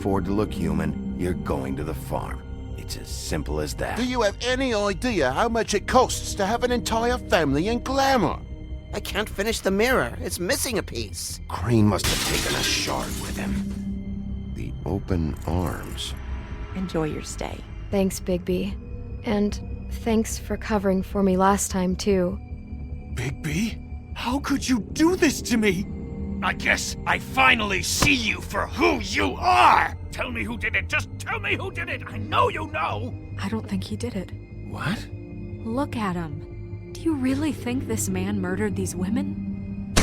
afford to look human, you're going to the farm. It's as simple as that. Do you have any idea how much it costs to have an entire family in Glamour? I can't finish the mirror. It's missing a piece. Crane must have taken a shard with him. The open arms. Enjoy your stay. Thanks, Bigby. And thanks for covering for me last time, too. Bigby? How could you do this to me? I guess I finally see you for who you are! Tell me who did it! Just tell me who did it! I know you know! I don't think he did it. What? Look at him. Do you really think this man murdered these women?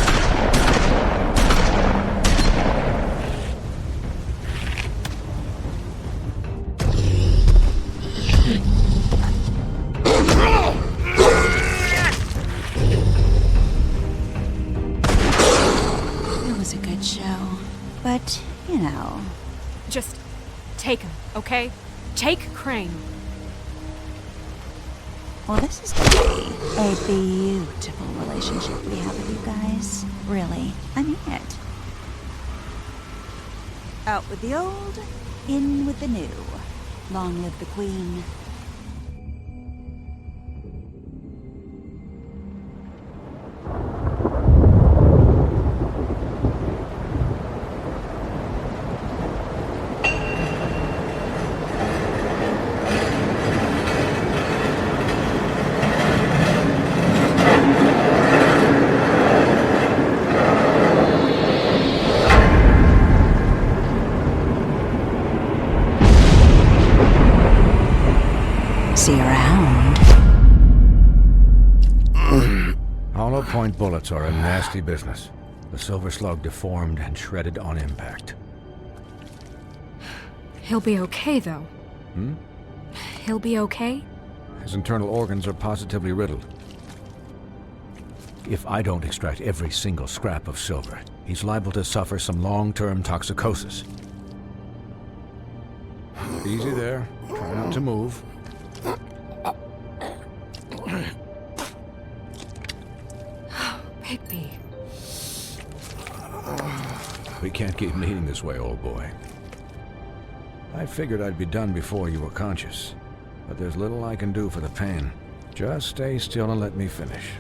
It was a good show. But, you know... Just take him, okay? Take Crane. Well, this is gonna be a beautiful relationship we have with you guys. Really. I mean it. Out with the old, in with the new. Long live the Queen. See you around. Hollow point bullets are a nasty business. The Silver Slug deformed and shredded on impact. He'll be okay, though. He'll be okay? His internal organs are positively riddled. If I don't extract every single scrap of silver, he's liable to suffer some long-term toxicosis. Easy there. Try not to move. Bigby. We can't keep meeting this way, old boy. I figured I'd be done before you were conscious, but there's little I can do for the pain. Just stay still and let me finish.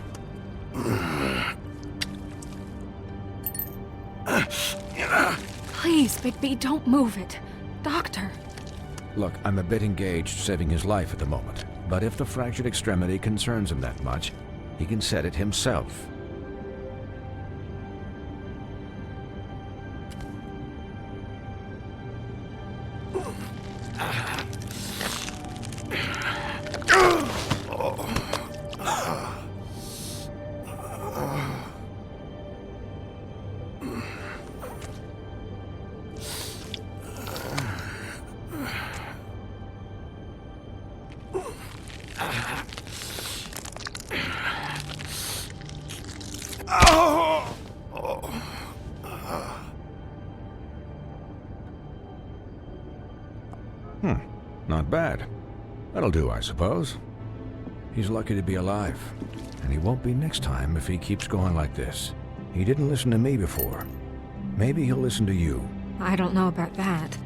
Please, Bigby, don't move it. Doctor. Look, I'm a bit engaged saving his life at the moment, but if the fractured extremity concerns him that much, he can set it himself. Not bad. That'll do, I suppose. He's lucky to be alive, and he won't be next time if he keeps going like this. He didn't listen to me before. Maybe he'll listen to you. I don't know about that.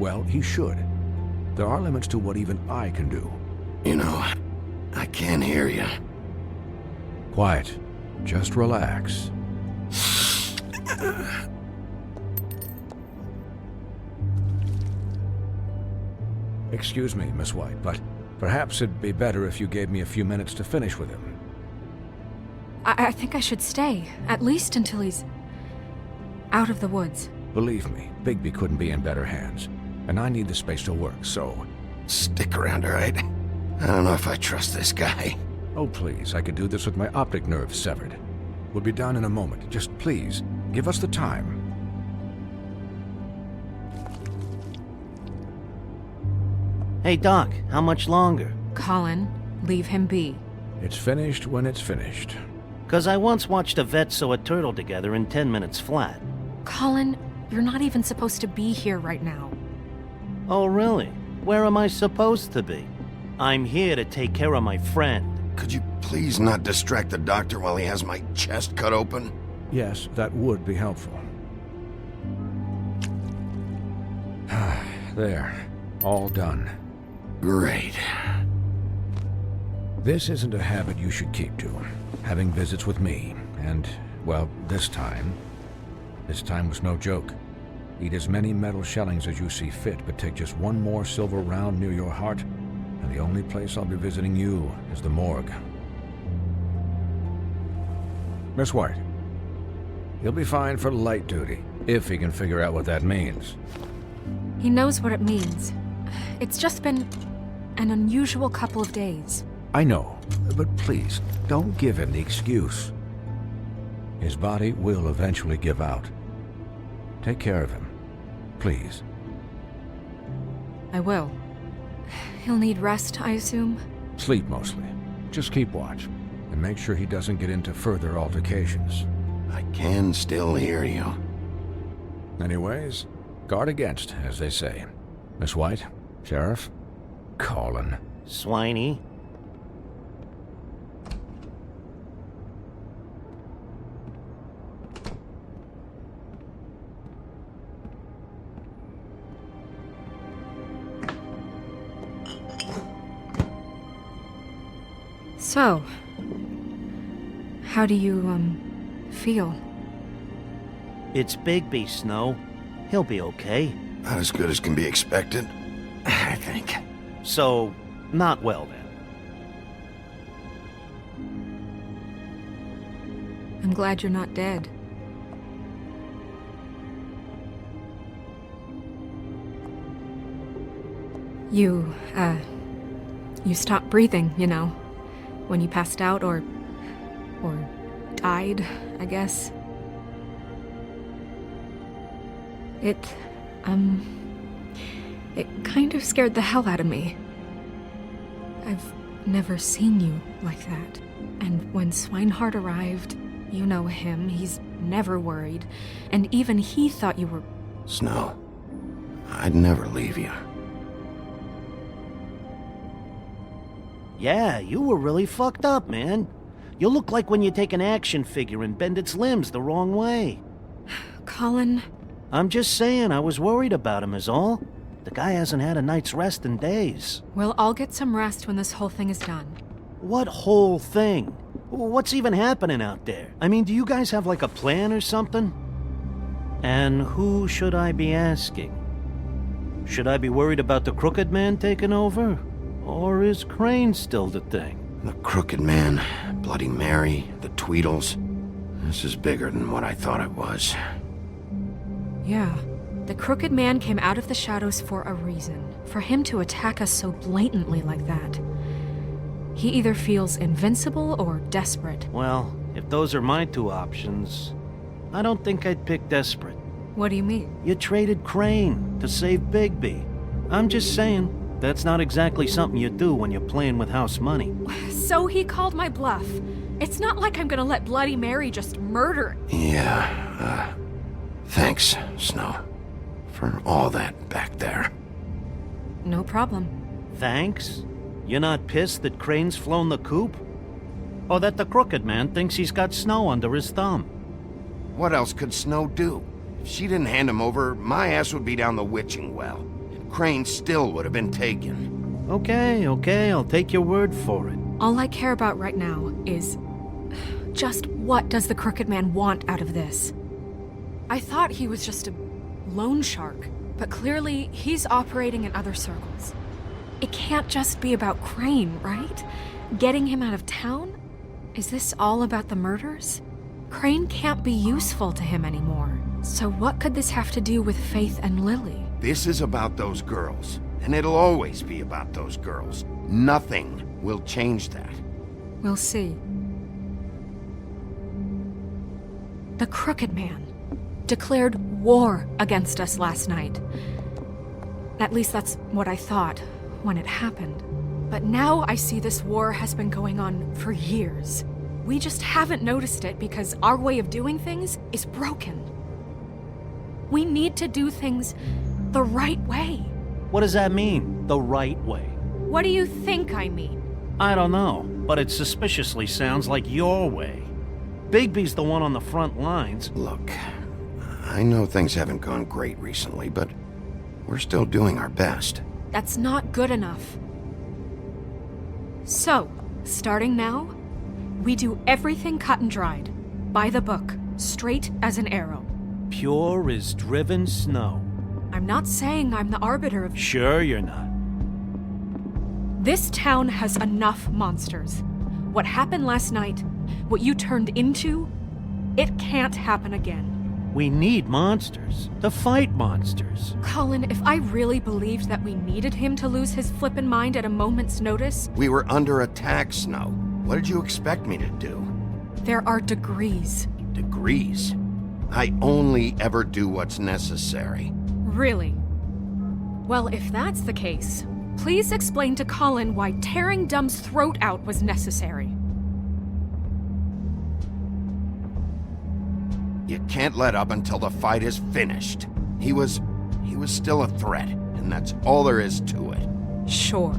Well, he should. There are limits to what even I can do. You know, I can't hear you. Quiet. Just relax. Excuse me, Miss White, but perhaps it'd be better if you gave me a few minutes to finish with him. I think I should stay, at least until he's out of the woods. Believe me, Bigby couldn't be in better hands, and I need the space to work, so... Stick around, all right? I don't know if I trust this guy. Oh, please, I could do this with my optic nerve severed. We'll be done in a moment. Just please, give us the time. Hey, Doc, how much longer? Colin, leave him be. It's finished when it's finished. 'Cause I once watched a vet sew a turtle together in 10 minutes flat. Colin, you're not even supposed to be here right now. Oh, really? Where am I supposed to be? I'm here to take care of my friend. Could you please not distract the doctor while he has my chest cut open? Yes, that would be helpful. There. All done. Great. This isn't a habit you should keep to. Having visits with me, and, well, this time was no joke. Eat as many metal shellings as you see fit, but take just one more silver round near your heart, and the only place I'll be visiting you is the morgue. Miss White, he'll be fine for light duty, if he can figure out what that means. He knows what it means. It's just been an unusual couple of days. I know, but please, don't give him the excuse. His body will eventually give out. Take care of him, please. I will. He'll need rest, I assume? Sleep mostly. Just keep watch, and make sure he doesn't get into further altercations. I can still hear you. Anyways, guard against, as they say. Miss White, Sheriff, Colin. Swiney. So, how do you, feel? It's Bigby, Snow. He'll be okay. Not as good as can be expected, I think. So, not well then. I'm glad you're not dead. You stopped breathing, you know, when you passed out or died, I guess. It kind of scared the hell out of me. I've never seen you like that. And when Swinehart arrived, you know him, he's never worried. And even he thought you were... Snow, I'd never leave you. Yeah, you were really fucked up, man. You look like when you take an action figure and bend its limbs the wrong way. Colin... I'm just saying, I was worried about him is all. The guy hasn't had a night's rest in days. Well, I'll get some rest when this whole thing is done. What whole thing? What's even happening out there? I mean, do you guys have like a plan or something? And who should I be asking? Should I be worried about the Crooked Man taking over? Or is Crane still the thing? The Crooked Man, Bloody Mary, the Tweedles. This is bigger than what I thought it was. Yeah. The Crooked Man came out of the shadows for a reason. For him to attack us so blatantly like that. He either feels invincible or desperate. Well, if those are my two options, I don't think I'd pick desperate. What do you mean? You traded Crane to save Bigby. I'm just saying, that's not exactly something you do when you're playing with house money. So he called my bluff. It's not like I'm gonna let Bloody Mary just murder... Yeah, thanks, Snow, for all that back there. No problem. Thanks? You're not pissed that Crane's flown the coop? Or that the Crooked Man thinks he's got Snow under his thumb? What else could Snow do? If she didn't hand him over, my ass would be down the witching well. And Crane still would have been taken. Okay, I'll take your word for it. All I care about right now is... just what does the Crooked Man want out of this? I thought he was just a loan shark, but clearly he's operating in other circles. It can't just be about Crane, right? Getting him out of town? Is this all about the murders? Crane can't be useful to him anymore. So what could this have to do with Faith and Lily? This is about those girls, and it'll always be about those girls. Nothing will change that. We'll see. The Crooked Man declared war against us last night. At least that's what I thought when it happened. But now I see this war has been going on for years. We just haven't noticed it because our way of doing things is broken. We need to do things the right way. What does that mean, the right way? What do you think I mean? I don't know, but it suspiciously sounds like your way. Bigby's the one on the front lines. Look, I know things haven't gone great recently, but We're still doing our best. That's not good enough. So, starting now, we do everything cut and dried. By the book, straight as an arrow. Pure as driven snow. I'm not saying I'm the arbiter of... Sure you're not. This town has enough monsters. What happened last night, what you turned into, it can't happen again. We need monsters. To fight monsters. Colin, if I really believed that we needed him to lose his flippin' mind at a moment's notice, We were under attack, Snow. What did you expect me to do? there are degrees. Degrees. I only ever do what's necessary. Really? Well, if that's the case, please explain to Colin why tearing Dumb's throat out was necessary. You can't let up until the fight is finished. He was still a threat, and that's all there is to it. Sure.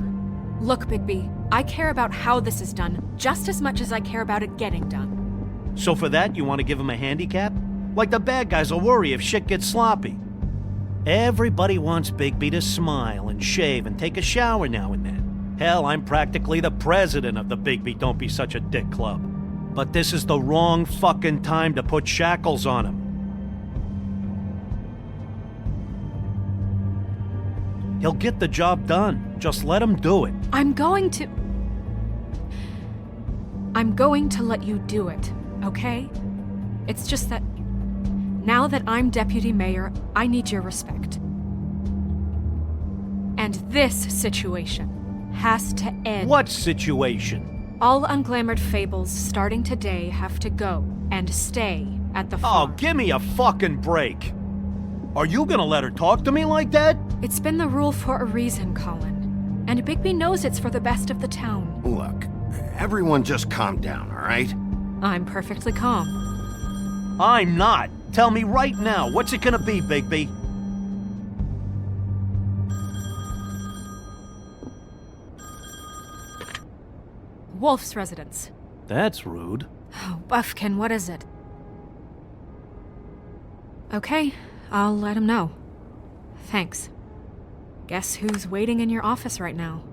Look, Bigby, I care about how this is done just as much as I care about it getting done. So for that, you want to give him a handicap? Like the bad guys will worry if shit gets sloppy. Everybody wants Bigby to smile and shave and take a shower now and then. Hell, I'm practically the president of the Bigby Don't Be Such a Dick Club. But this is the wrong fucking time to put shackles on him. He'll get the job done. Just let him do it. I'm going to let you do it, okay? It's just that now that I'm deputy mayor, I need your respect. And this situation has to end. What situation? All unglamored fables starting today have to go and stay at the Oh, farm. give me a fucking break. Are you gonna let her talk to me like that? It's been the rule for a reason, Colin. And Bigby knows it's for the best of the town. Look, everyone just calm down, all right? I'm perfectly calm. I'm not. Tell me right now, what's it gonna be, Bigby? Wolf's residence. That's rude. Oh, Buffkin, what is it? Okay, I'll let him know. Thanks. Guess who's waiting in your office right now?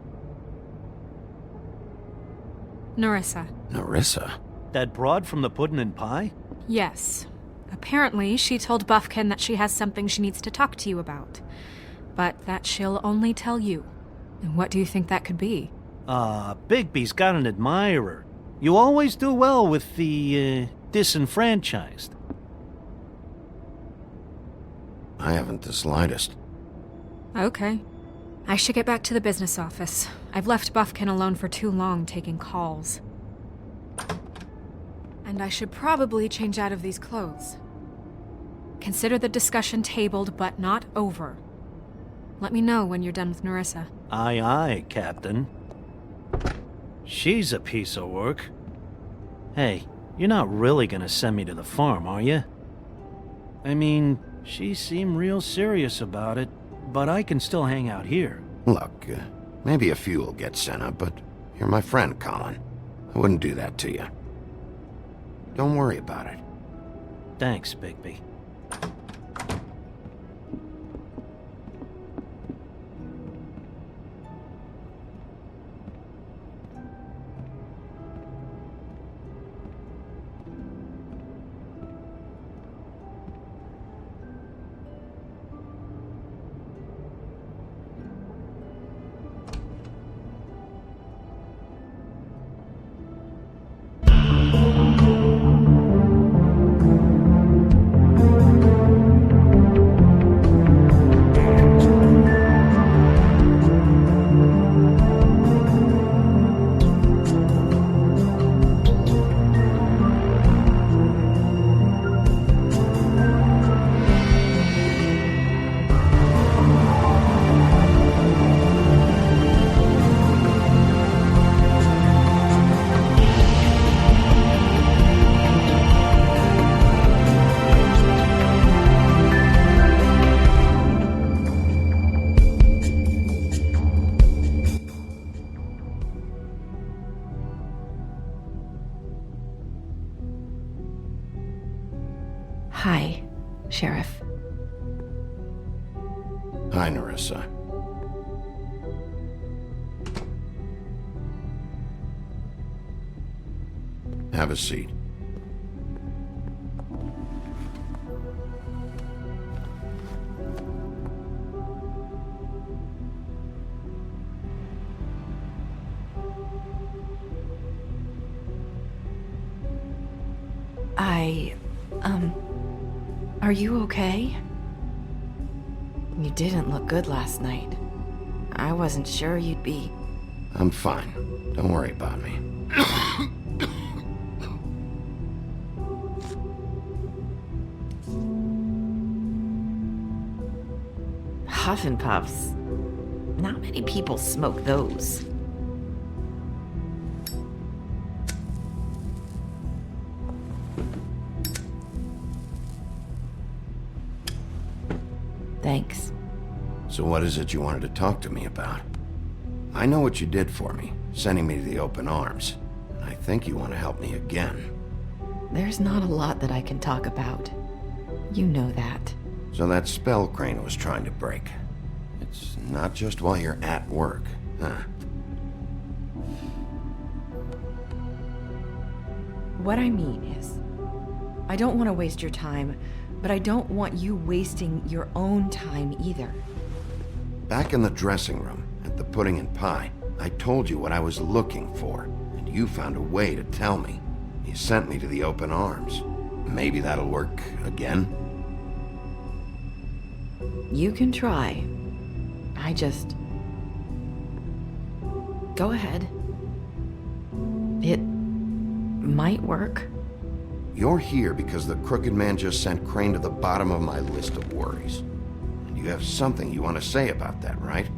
Narissa. Narissa? That broad from the Puddin' and Pie? Yes. Apparently, she told Buffkin that she has something she needs to talk to you about. But that she'll only tell you. And what do you think that could be? Bigby's got an admirer. You always do well with the, disenfranchised. I haven't the slightest. Okay. I should get back to the business office. I've left Buffkin alone for too long taking calls. And I should probably change out of these clothes. Consider the discussion tabled, but not over. Let me know when you're done with Narissa. Aye, aye, Captain. She's a piece of work. Hey, you're not really gonna send me to the farm, are you? I mean, she seemed real serious about it, but I can still hang out here. Look, maybe a few will get sent up, but you're my friend, Colin. I wouldn't do that to you. Don't worry about it. Thanks, Bigby. Hi, Sheriff. Hi, Nerissa. Have a seat. Are you okay? You didn't look good last night. I wasn't sure you'd be... I'm fine. Don't worry about me. Huff and Puffs. Not many people smoke those. Thanks. So what is it you wanted to talk to me about? I know what you did for me, sending me to the open arms. And I think you want to help me again. There's not a lot that I can talk about. You know that. So that spell Crane was trying to break. It's not just while you're at work, huh? What I mean is, I don't want to waste your time, but I don't want you wasting your own time either. Back in the dressing room, at the Pudding and Pie, I told you what I was looking for, and you found a way to tell me. You sent me to the open arms. Maybe that'll work again? You can try. I just... Go ahead. It might work. You're here because the Crooked Man just sent Crane to the bottom of my list of worries. And you have something you want to say about that, right?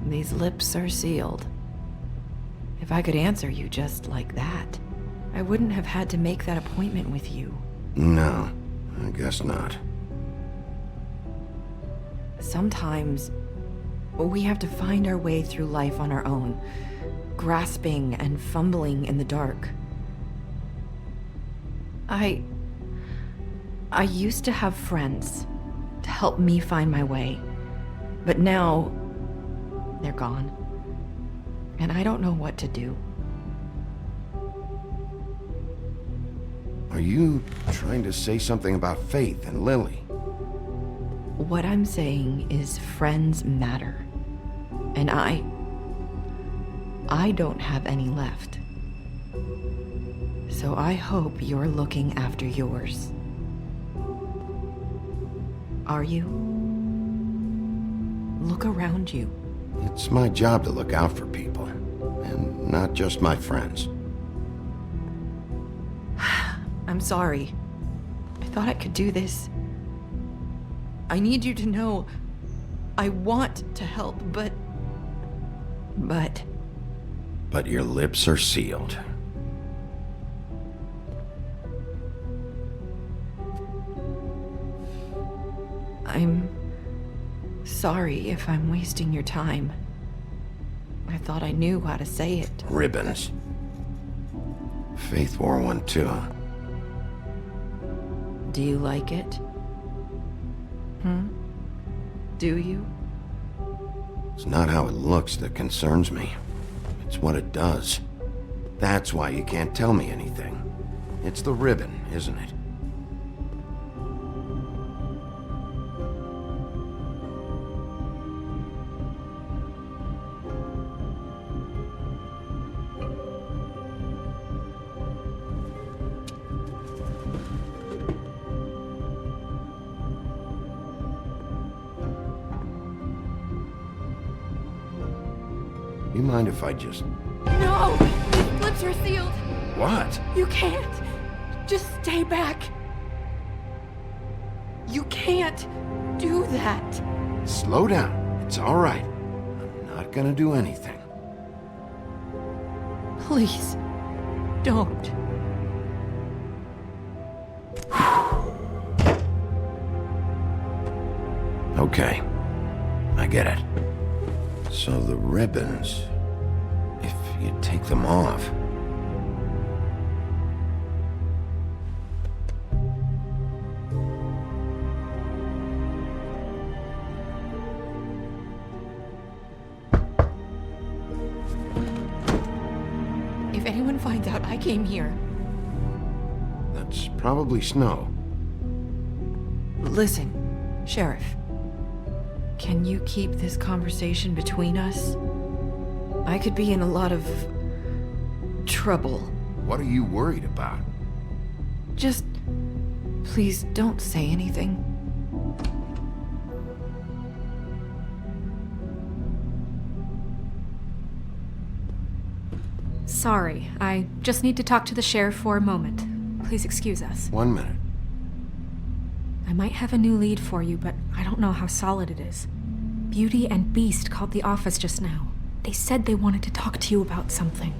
These lips are sealed. If I could answer you just like that, I wouldn't have had to make that appointment with you. No, I guess not. Sometimes, we have to find our way through life on our own, grasping and fumbling in the dark. I used to have friends to help me find my way, but now they're gone, and I don't know what to do. Are you trying to say something about Faith and Lily? What I'm saying is friends matter, and I don't have any left. So I hope you're looking after yours. Are you? Look around you. It's my job to look out for people, and not just my friends. I'm sorry. I thought I could do this. I need you to know I want to help, but... But your lips are sealed. I'm sorry if I'm wasting your time. I thought I knew how to say it. Ribbons. Faith wore one too. Do you like it? Do you? It's not how it looks that concerns me. It's what it does. That's why you can't tell me anything. It's the ribbon, isn't it? You mind if I just... No! His lips are sealed! What? You can't! Just stay back! You can't do that! Slow down. It's all right. I'm not gonna do anything. Please, don't. Okay. I get it. So the ribbons... if you take them off... thought I came here. That's probably Snow. Listen, Sheriff. Can you keep this conversation between us? I could be in a lot of trouble. What are you worried about? Just please don't say anything. Sorry, I just need to talk to the sheriff for a moment. Please excuse us. 1 minute. I might have a new lead for you, but I don't know how solid it is. Beauty and Beast called the office just now. They said they wanted to talk to you about something.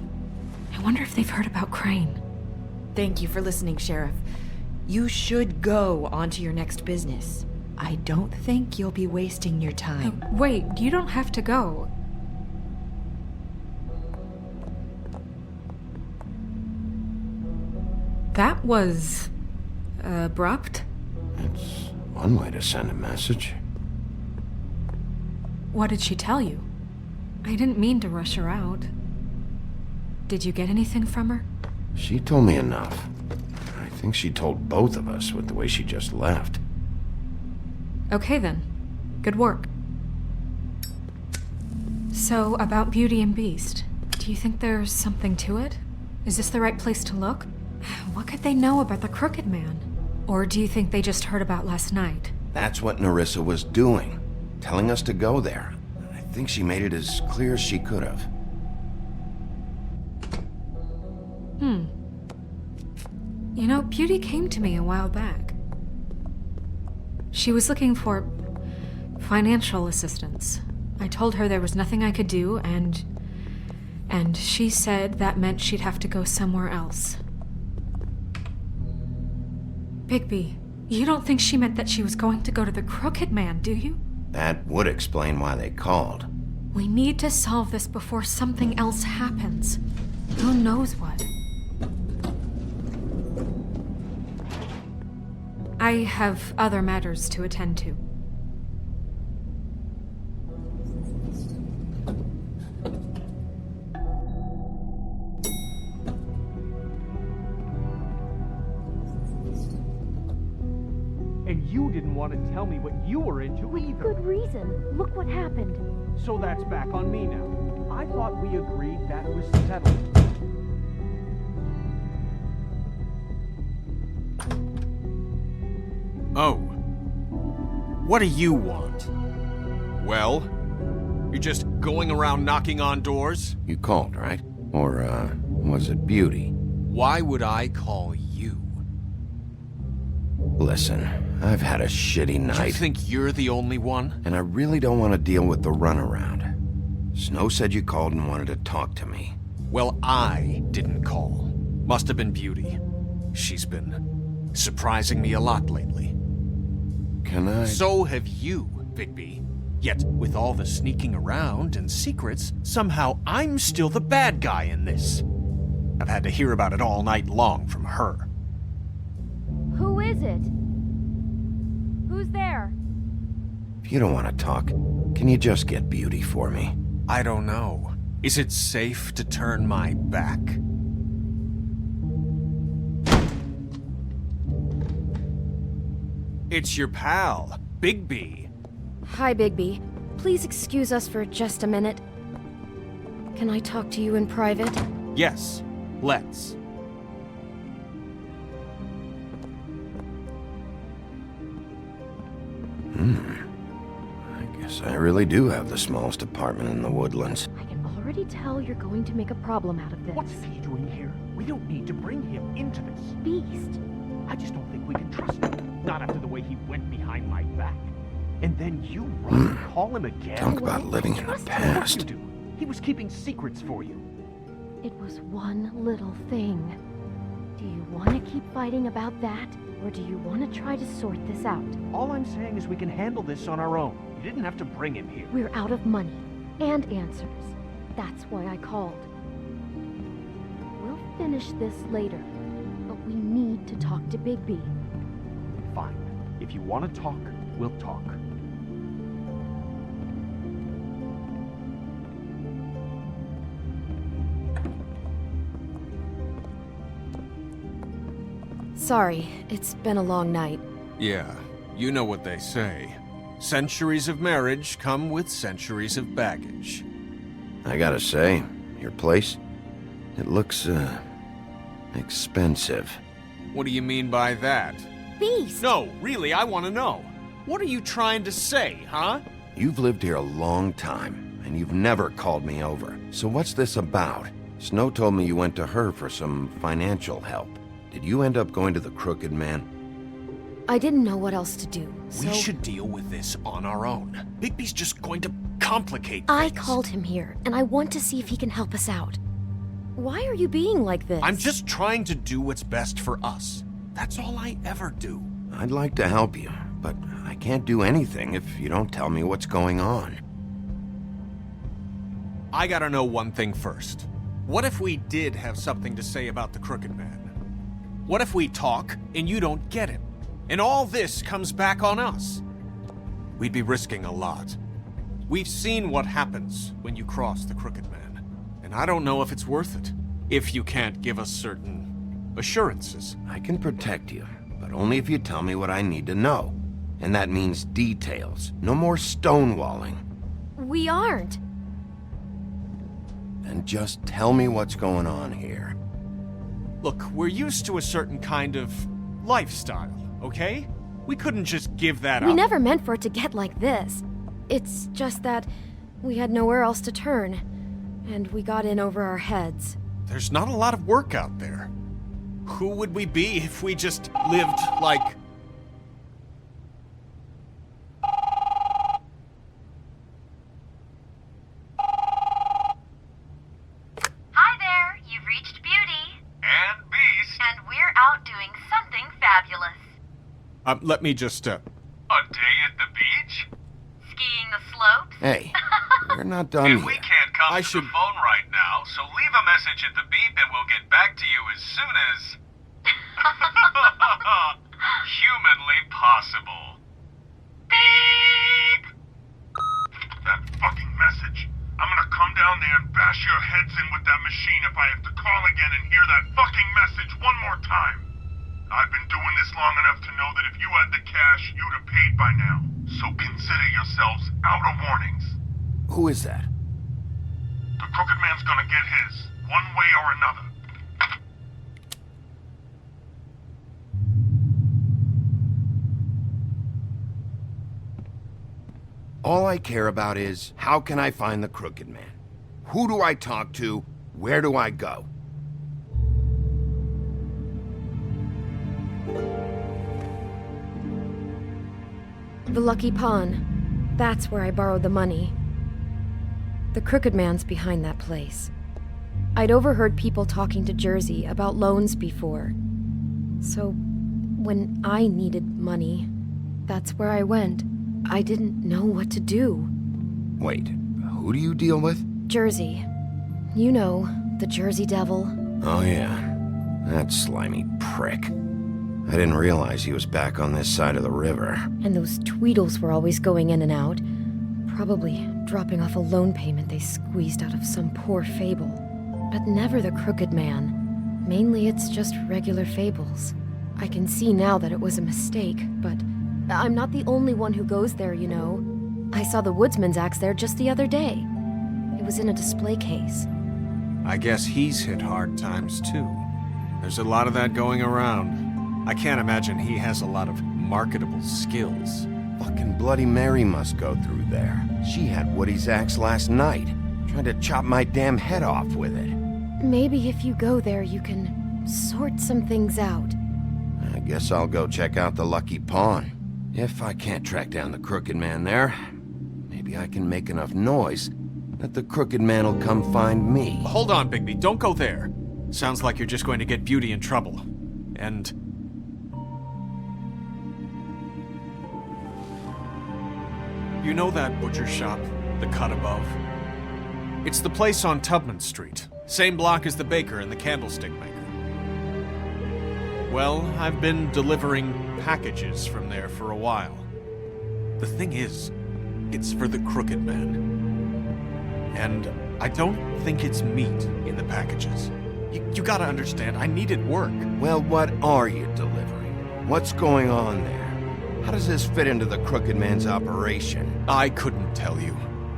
I wonder if they've heard about Crane. Thank you for listening, Sheriff. You should go on to your next business. I don't think you'll be wasting your time. Wait, you don't have to go. That was abrupt. It's one way to send a message. What did she tell you? I didn't mean to rush her out. Did you get anything from her? She told me enough. I think she told both of us with the way she just left. Okay then. Good work. So, about Beauty and Beast, do you think there's something to it? Is this the right place to look? What could they know about the Crooked Man? Or do you think they just heard about last night? That's what Nerissa was doing. Telling us to go there. I think she made it as clear as she could have. You know, Beauty came to me a while back. She was looking for financial assistance. I told her there was nothing I could do, and she said that meant she'd have to go somewhere else. Bigby, you don't think she meant that she was going to go to the Crooked Man, do you? That would explain why they called. We need to solve this before something else happens. Who knows what? I have other matters to attend to. And you didn't want to tell me what you were into either. Good reason. Look what happened. So that's back on me now. I thought we agreed that was settled. Oh. What do you want? Well? You're just going around knocking on doors? You called, right? Or, was it Beauty? Why would I call you? Listen, I've had a shitty night. Do you think you're the only one? And I really don't want to deal with the runaround. Snow said you called and wanted to talk to me. Well, I didn't call. Must have been Beauty. She's been surprising me a lot lately. Can I? So have you, Bigby. Yet, with all the sneaking around and secrets, somehow I'm still the bad guy in this. I've had to hear about it all night long from her. Who is it? Who's there? If you don't want to talk, can you just get Beauty for me? I don't know. Is it safe to turn my back? It's your pal, Bigby. Hi, Bigby. Please excuse us for just a minute. Can I talk to you in private? Yes, let's. I guess I really do have the smallest apartment in the Woodlands. I can already tell you're going to make a problem out of this. What's he doing here? We don't need to bring him into this. Beast? I just don't think we can trust him. Not after the way he went behind my back. And then you run and call him again? Talk about living in the Of course past. you do. He was keeping secrets for you. It was one little thing. Do you want to keep fighting about that? Or do you want to try to sort this out? All I'm saying is we can handle this on our own. You didn't have to bring him here. We're out of money and answers. That's why I called. We'll finish this later, but we need to talk to Bigby. Fine. If you want to talk, we'll talk. Sorry, it's been a long night. Yeah, you know what they say. Centuries of marriage come with centuries of baggage. I gotta say, your place, it looks, expensive. What do you mean by that? Beast! No, really, I want to know. What are you trying to say, huh? You've lived here a long time, and you've never called me over. So what's this about? Snow told me you went to her for some financial help. Did you end up going to the Crooked Man? I didn't know what else to do, so... We should deal with this on our own. Bigby's just going to complicate things. I called him here, and I want to see if he can help us out. Why are you being like this? I'm just trying to do what's best for us. That's all I ever do. I'd like to help you, but I can't do anything if you don't tell me what's going on. I gotta know one thing first. What if we did have something to say about the Crooked Man? What if we talk and you don't get him? And all this comes back on us? We'd be risking a lot. We've seen what happens when you cross the Crooked Man. And I don't know if it's worth it. If you can't give us certain assurances. I can protect you, but only if you tell me what I need to know. And that means details. No more stonewalling. We aren't. And just tell me what's going on here. Look, we're used to a certain kind of lifestyle, okay? We couldn't just give that up. We never meant for it to get like this. It's just that we had nowhere else to turn, and we got in over our heads. There's not a lot of work out there. Who would we be if we just lived like... Hi there, you've reached Beauty. And Beast. And we're out doing something fabulous. Let me just, A day at the beach? Skiing the slopes? Hey, we're not done We yet. can't come to the phone right now, so leave a message at the beep and we'll get back to you as soon as... humanly possible. Beep! That fucking message. I'm gonna come down there and bash your heads in with that machine if I have to call again and hear that fucking message one more time. I've been doing this long enough to know that if you had the cash, you'd have paid by now. So consider yourselves out of warnings. Who is that? The Crooked Man's gonna get his, one way or another. All I care about is, how can I find the Crooked Man? Who do I talk to? Where do I go? The Lucky Pawn. That's where I borrowed the money. The Crooked Man's behind that place. I'd overheard people talking to Jersey about loans before. So, when I needed money, that's where I went. I didn't know what to do. Wait, who do you deal with? Jersey. You know, the Jersey Devil. Oh yeah, that slimy prick. I didn't realize he was back on this side of the river. And those Tweedles were always going in and out. Probably dropping off a loan payment they squeezed out of some poor fable. But never the Crooked Man. Mainly it's just regular fables. I can see now that it was a mistake, but I'm not the only one who goes there, you know. I saw the Woodsman's axe there just the other day. It was in a display case. I guess he's hit hard times too. There's a lot of that going around. I can't imagine he has a lot of marketable skills. Fucking Bloody Mary must go through there. She had Woody's axe last night. Tried to chop my damn head off with it. Maybe if you go there, you can sort some things out. I guess I'll go check out the Lucky Pawn. If I can't track down the Crooked Man there, maybe I can make enough noise that the Crooked Man will come find me. Hold on, Bigby, don't go there. Sounds like you're just going to get Beauty in trouble. And... you know that butcher shop, the cut above? It's the place on Tubman Street. Same block as the baker and the candlestick maker. Well, I've been delivering packages from there for a while. The thing is, it's for the Crooked Man. And I don't think it's meat in the packages. You gotta understand, I needed work. Well, what are you delivering? What's going on there? How does this fit into the Crooked Man's operation? I couldn't tell you,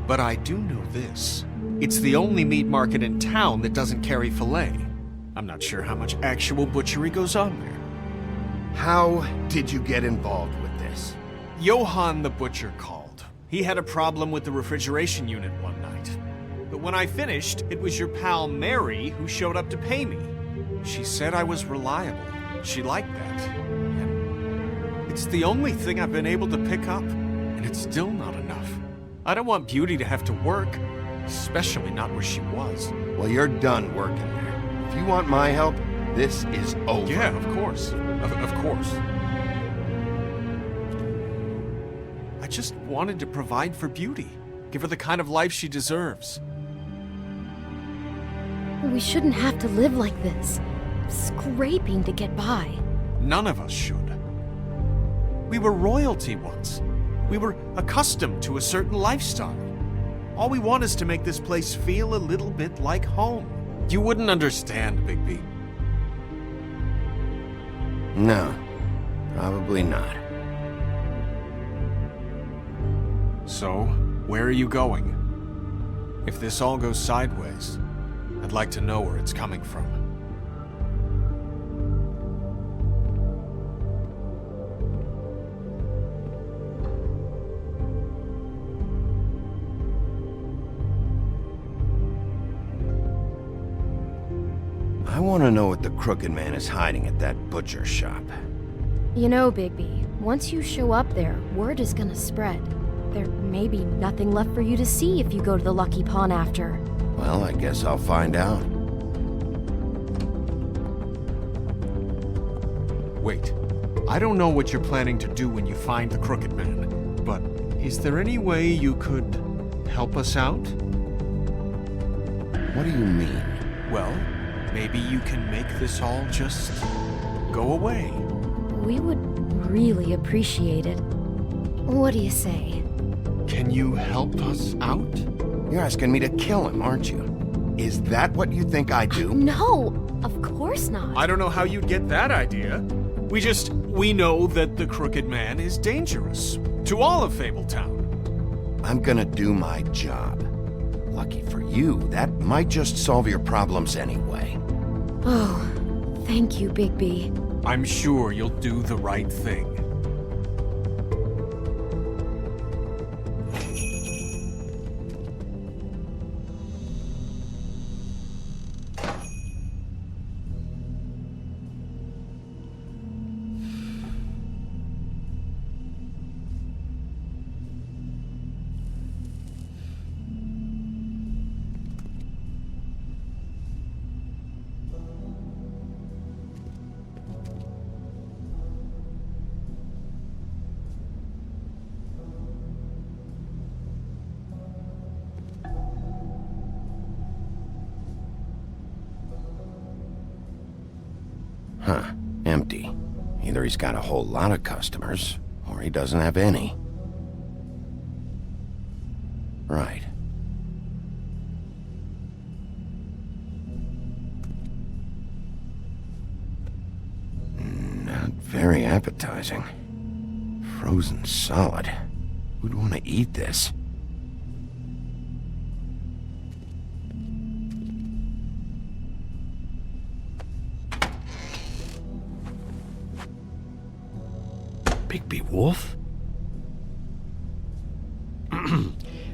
but I do know this. It's the only meat market in town that doesn't carry filet. I'm not sure how much actual butchery goes on there. How did you get involved with this? Johann the butcher called. He had a problem with the refrigeration unit one night. But when I finished, it was your pal Mary who showed up to pay me. She said I was reliable. She liked that. And it's the only thing I've been able to pick up, and it's still not enough. I don't want Beauty to have to work, especially not where she was. Well, you're done working there. If you want my help, this is over. Yeah, of course. Of course. I just wanted to provide for Beauty. Give her the kind of life she deserves. We shouldn't have to live like this, scraping to get by. None of us should. We were royalty once. We were accustomed to a certain lifestyle. All we want is to make this place feel a little bit like home. You wouldn't understand, Bigby. No, probably not. So, where are you going? If this all goes sideways, I'd like to know where it's coming from. I want to know what the Crooked Man is hiding at that butcher shop. You know, Bigby, once you show up there, word is gonna spread. There may be nothing left for you to see if you go to the Lucky Pawn after. Well, I guess I'll find out. Wait, I don't know what you're planning to do when you find the Crooked Man, but is there any way you could help us out? What do you mean? Well, maybe you can make this all just go away. We would really appreciate it. What do you say? Can you help us out? You're asking me to kill him, aren't you? Is that what you think I do? No, of course not. I don't know how you'd get that idea. We know that the Crooked Man is dangerous. To all of Fabletown. I'm gonna do my job. Lucky for you, that might just solve your problems anyway. Oh, thank you, Bigby. I'm sure you'll do the right thing. Huh. Empty. Either he's got a whole lot of customers, or he doesn't have any. Right. Not very appetizing. Frozen solid. Who'd want to eat this? Bigby Wolf?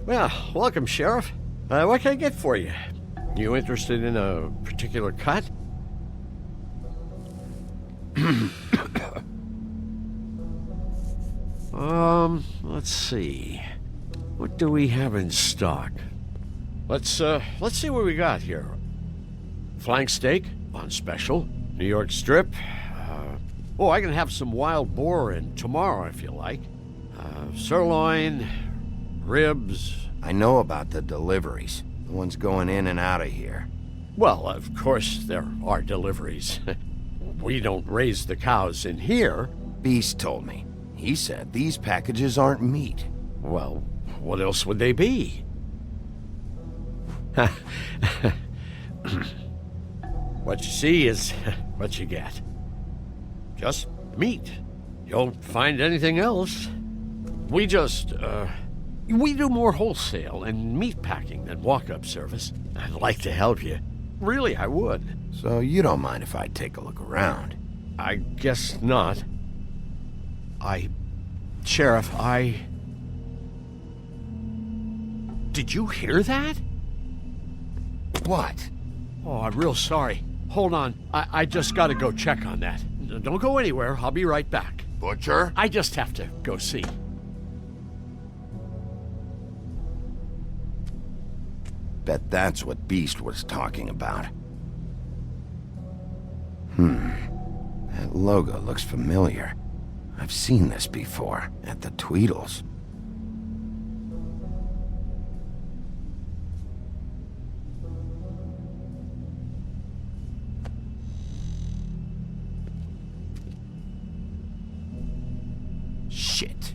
Well, welcome, Sheriff. What can I get for you? You interested in a particular cut? Let's see. What do we have in stock? Let's see what we got here. Flank steak on special. New York strip. Oh, I can have some wild boar in tomorrow if you like. Sirloin, ribs. I know about the deliveries. The ones going in and out of here. Well, of course there are deliveries. We don't raise the cows in here. Beast told me. He said these packages aren't meat. Well, what else would they be? What you see is what you get. Just meat. You don't find anything else. We do more wholesale and meat packing than walk-up service. I'd like to help you. Really, I would. So you don't mind if I take a look around? I guess not. Sheriff, Did you hear that? What? Oh, I'm real sorry. Hold on. I just gotta go check on that. Don't go anywhere. I'll be right back. Butcher? I just have to go see. Bet that's what Beast was talking about. That logo looks familiar. I've seen this before, at the Tweedles. Shit.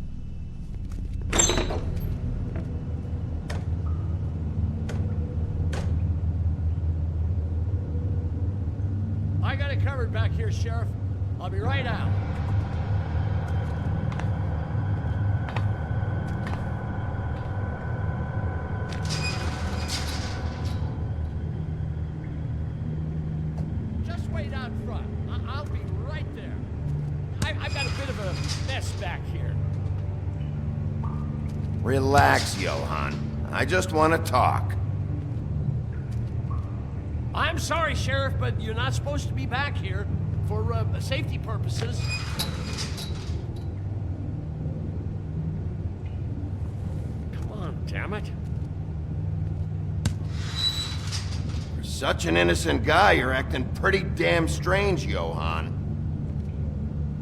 I got it covered back here, Sheriff. I'll be right out. Just wait out front. I'll be right there. I've got a bit of a mess back here. Relax, Johann. I just want to talk. I'm sorry, Sheriff, but you're not supposed to be back here for safety purposes. Come on, damn it. For such an innocent guy, you're acting pretty damn strange, Johann.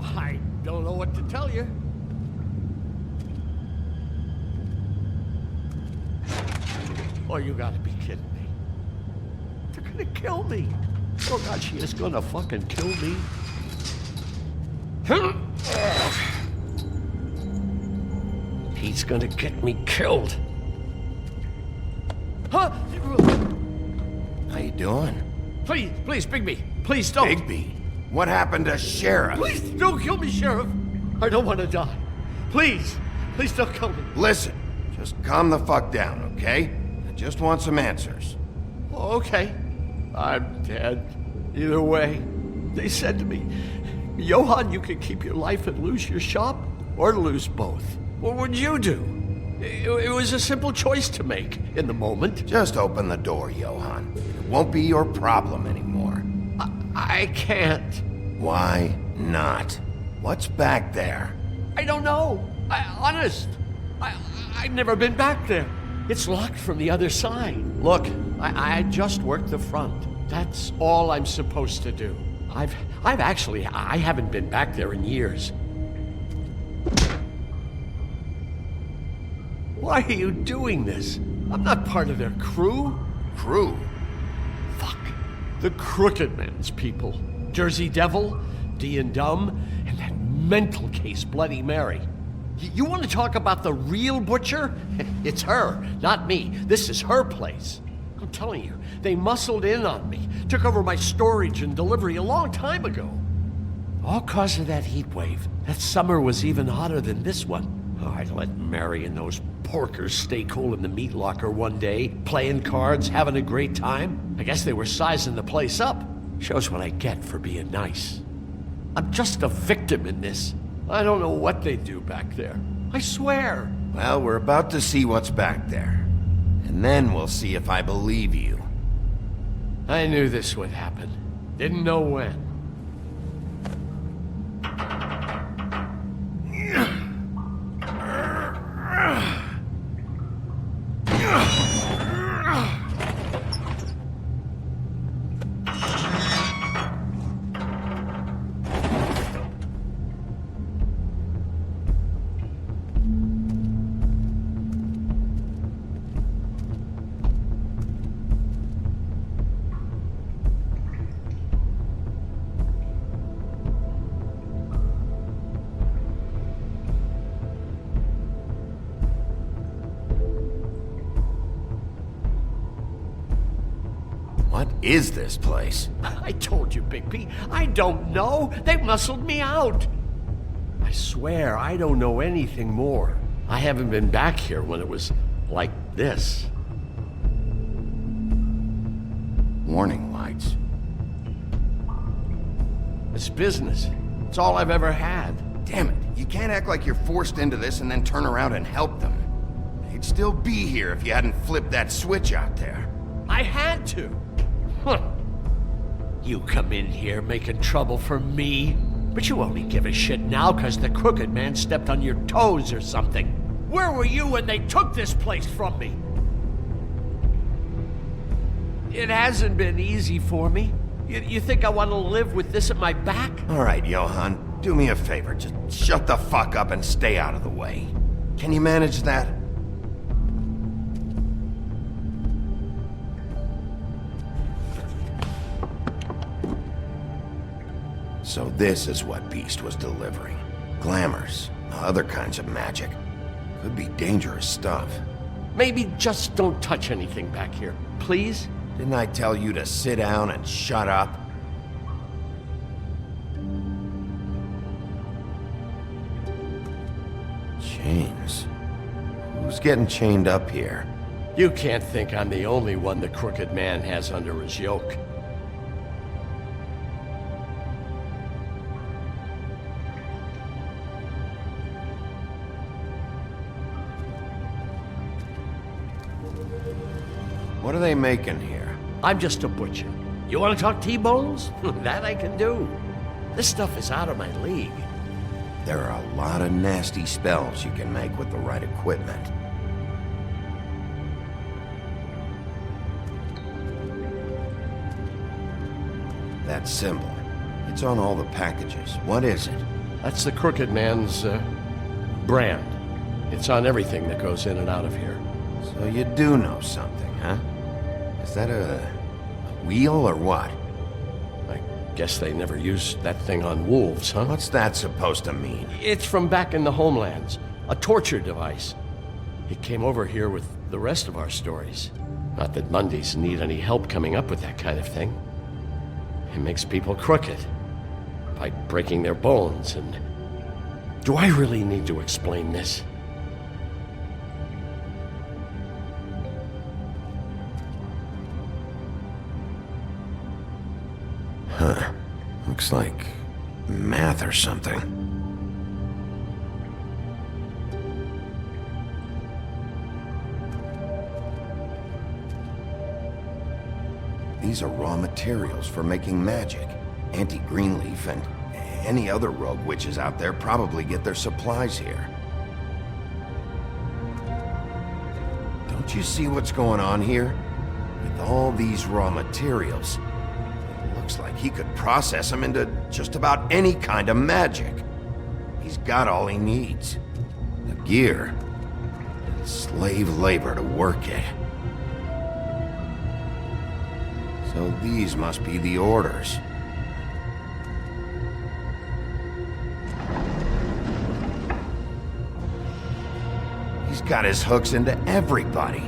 I don't know what to tell you. Oh, you gotta be kidding me. They're gonna kill me. Oh God, she is gonna fucking kill me. He's gonna get me killed. Huh? How you doing? Please, Bigby, please don't. Bigby? What happened to Sheriff? Please don't kill me, Sheriff. I don't want to die. Please don't kill me. Listen, just calm the fuck down, okay? I just want some answers. Okay. I'm dead. Either way. They said to me, Johann, you can keep your life and lose your shop, or lose both. What would you do? It was a simple choice to make in the moment. Just open the door, Johann. It won't be your problem anymore. I can't. Why not? What's back there? I don't know. Honest. I've never been back there. It's locked from the other side. Look, I just worked the front. That's all I'm supposed to do. I haven't been back there in years. Why are you doing this? I'm not part of their crew. Crew? Fuck. The Crooked Man's people. Jersey Devil, D and Dumb, and that mental case, Bloody Mary. You want to talk about the real butcher? It's her, not me. This is her place. I'm telling you, they muscled in on me, took over my storage and delivery a long time ago. All cause of that heat wave. That summer was even hotter than this one. Oh, I let Mary and those porkers stay cool in the meat locker one day, playing cards, having a great time. I guess they were sizing the place up. Shows what I get for being nice. I'm just a victim in this. I don't know what they do back there. I swear. Well, we're about to see what's back there. And then we'll see if I believe you. I knew this would happen. Didn't know when. is this place? I told you, Bigby. I don't know. They muscled me out. I swear, I don't know anything more. I haven't been back here when it was like this. Warning lights. It's business. It's all I've ever had. Damn it, you can't act like you're forced into this and then turn around and help them. They'd still be here if you hadn't flipped that switch out there. I had to. Huh. You come in here making trouble for me, but you only give a shit now because the Crooked Man stepped on your toes or something. Where were you when they took this place from me? It hasn't been easy for me. You think I want to live with this at my back? All right, Johan, do me a favor. Just shut the fuck up and stay out of the way. Can you manage that? So this is what Beast was delivering. Glamours, other kinds of magic. Could be dangerous stuff. Maybe just don't touch anything back here, please? Didn't I tell you to sit down and shut up? Chains. Who's getting chained up here? You can't think I'm the only one the Crooked Man has under his yoke. What are they making here? I'm just a butcher. You want to talk T-bones? That I can do. This stuff is out of my league. There are a lot of nasty spells you can make with the right equipment. That symbol. It's on all the packages. What is it? That's the Crooked Man's, brand. It's on everything that goes in and out of here. So you do know something, huh? Is that a wheel or what? I guess they never used that thing on wolves, huh? What's that supposed to mean? It's from back in the homelands. A torture device. It came over here with the rest of our stories. Not that Mundies need any help coming up with that kind of thing. It makes people crooked. By breaking their bones and... Do I really need to explain this? Huh. Looks like math or something. These are raw materials for making magic. Auntie Greenleaf and any other rogue witches out there probably get their supplies here. Don't you see what's going on here? With all these raw materials, looks like he could process them into just about any kind of magic. He's got all he needs. The gear, and slave labor to work it. So these must be the orders. He's got his hooks into everybody.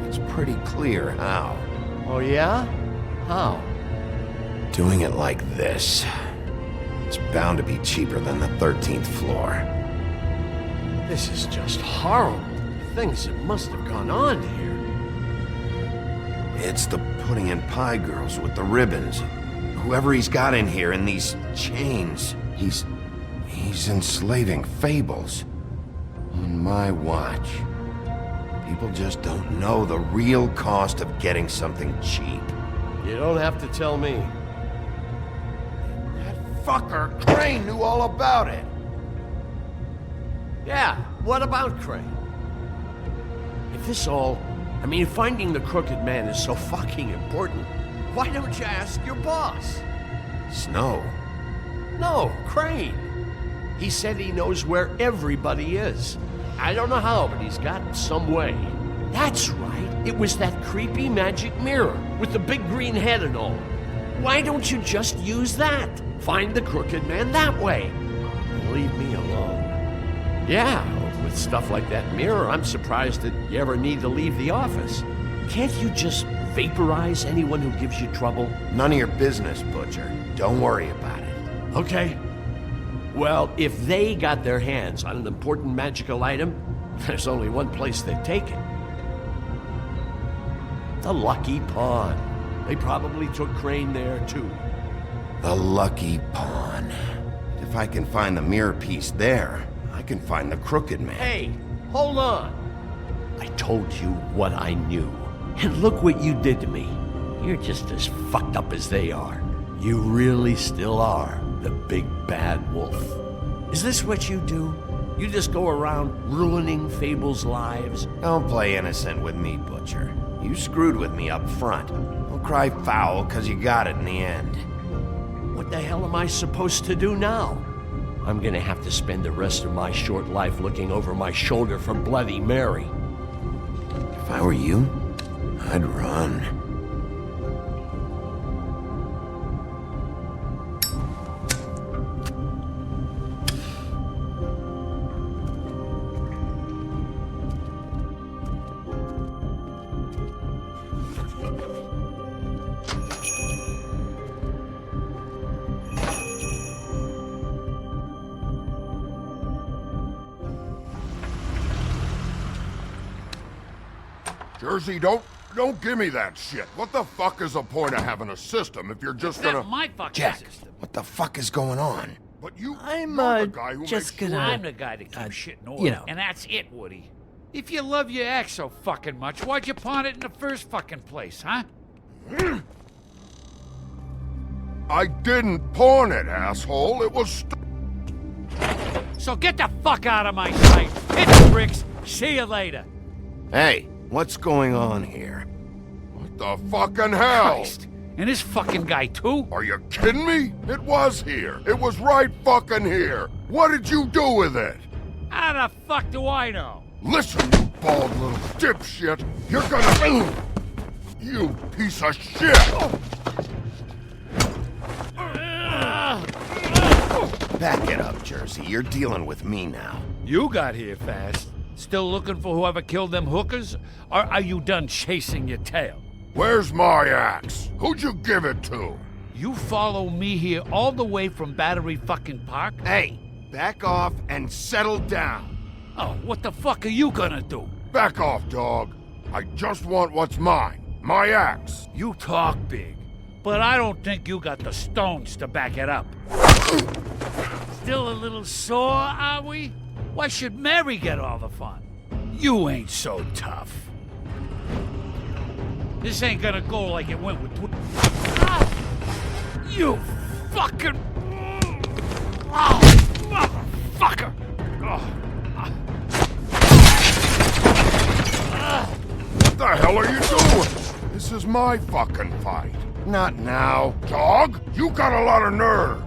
It's pretty clear how. Oh yeah? How? Doing it like this. It's bound to be cheaper than the 13th floor. This is just horrible. Things that must have gone on here. It's the pudding and pie girls with the ribbons. Whoever he's got in here in these chains, he's enslaving fables. On my watch. People just don't know the real cost of getting something cheap. You don't have to tell me. Fucker, Crane knew all about it. Yeah, what about Crane? If this all... I mean, finding the Crooked Man is so fucking important, why don't you ask your boss? Snow? No, Crane. He said he knows where everybody is. I don't know how, but he's got some way. That's right. It was that creepy magic mirror with the big green head and all. Why don't you just use that? Find the Crooked Man that way. And leave me alone. Yeah, with stuff like that mirror, I'm surprised that you ever need to leave the office. Can't you just vaporize anyone who gives you trouble? None of your business, Butcher. Don't worry about it. Okay. Well, if they got their hands on an important magical item, there's only one place they'd take it. The Lucky Pawn. They probably took Crane there, too. The Lucky Pawn. If I can find the mirror piece there, I can find the Crooked Man. Hey, hold on. I told you what I knew. And look what you did to me. You're just as fucked up as they are. You really still are the big bad wolf. Is this what you do? You just go around ruining Fable's lives? Don't play innocent with me, Butcher. You screwed with me up front. Don't cry foul, 'cause you got it in the end. What the hell am I supposed to do now? I'm gonna have to spend the rest of my short life looking over my shoulder for Bloody Mary. If I were you, I'd run. Jersey, don't give me that shit. What the fuck is the point of having a system if you're just That's gonna... my fucking Jack, system. what the fuck is going on? But you... I'm you're the guy who just makes gonna. sure- I'm the guy that keeps shit in order, you know. and that's it, Woody. If you love your ex so fucking much, why'd you pawn it in the first fucking place, huh? I didn't pawn it, asshole. It was... So get the fuck out of my sight. Hit the bricks. See you later. Hey, what's going on here? What the fucking hell? Christ. And this fucking guy, too? Are you kidding me? It was here. It was right fucking here. What did you do with it? How the fuck do I know? Listen, you bald little dipshit. You're gonna... You piece of shit! Back it up, Jersey. You're dealing with me now. You got here fast. Still looking for whoever killed them hookers? Or are you done chasing your tail? Where's my axe? Who'd you give it to? You follow me here all the way from Battery fucking Park? Hey, back off and settle down. Oh, what the fuck are you gonna do? Back off, dog. I just want what's mine. My axe. You talk big, but I don't think you got the stones to back it up. Still a little sore, are we? Why should Mary get all the fun? You ain't so tough. This ain't gonna go like it went with... You fucking... Oh, motherfucker! What the hell are you doing? This is my fucking fight. Not now. Dog, you got a lot of nerve.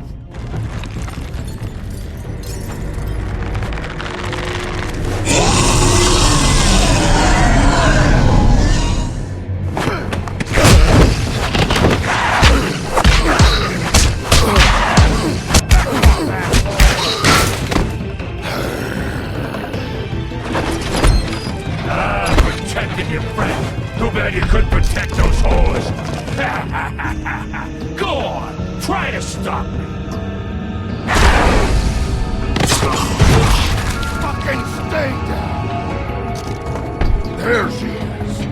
Protecting your friend. Too bad you couldn't protect those whores. Go on, try to stop me. Fucking stay down. There she is.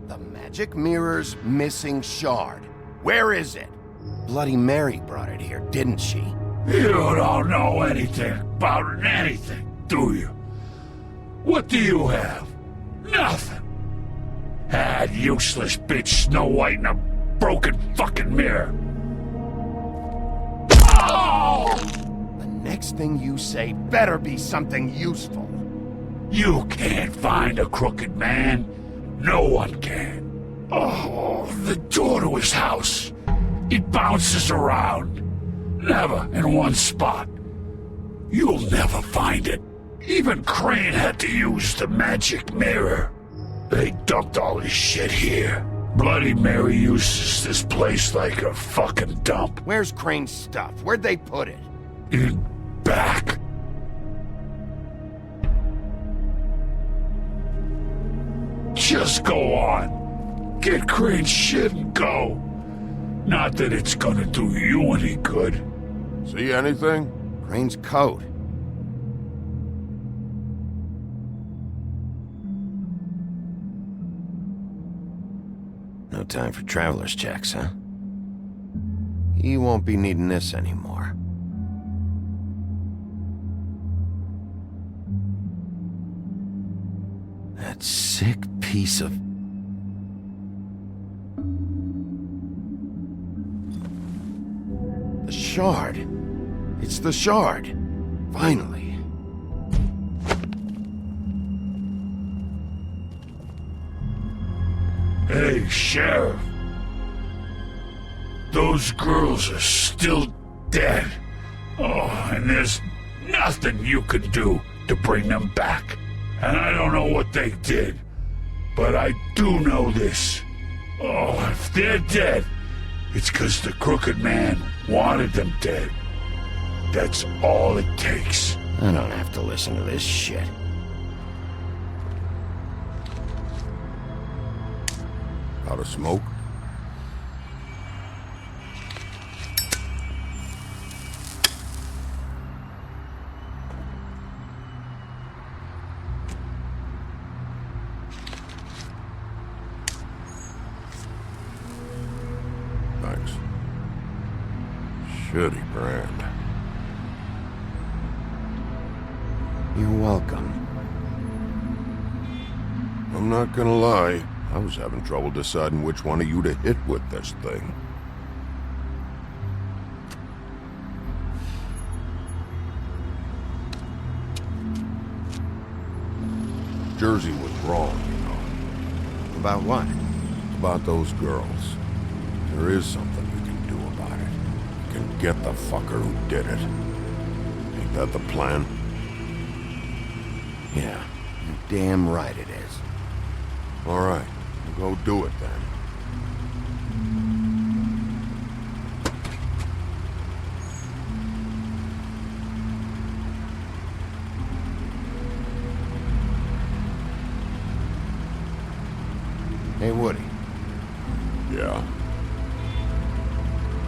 The magic mirror's missing shard. Where is it? Bloody Mary brought it here, didn't she? You don't know anything about anything, do you? What do you have? Nothing. That useless bitch Snow White in a broken fucking mirror. Oh! The next thing you say better be something useful. You can't find a crooked man. No one can. Oh, the door to his house. It bounces around. Never in one spot. You'll never find it. Even Crane had to use the magic mirror. They dumped all his shit here. Bloody Mary uses this place like a fucking dump. Where's Crane's stuff? Where'd they put it? In back. Just go on. Get Crane's shit and go. Not that it's gonna do you any good. See anything? Crane's coat. No time for traveler's checks, huh? He won't be needing this anymore. That sick piece of... The shard. It's the shard. Finally. Hey, Sheriff. Those girls are still dead. Oh, and there's nothing you can do to bring them back. And I don't know what they did, but I do know this. Oh, if they're dead, it's 'cause the Crooked Man wanted them dead. That's all it takes. I don't have to listen to this shit. Out of smoke? Thanks. Shitty brand. You're welcome. I'm not gonna lie. I was having trouble deciding which one of you to hit with this thing. Jersey was wrong, you know. About what? About those girls. There is something you can do about it. You can get the fucker who did it. Ain't that the plan? Yeah, you're damn right it is. All right, we'll go do it then. Hey, Woody. Yeah?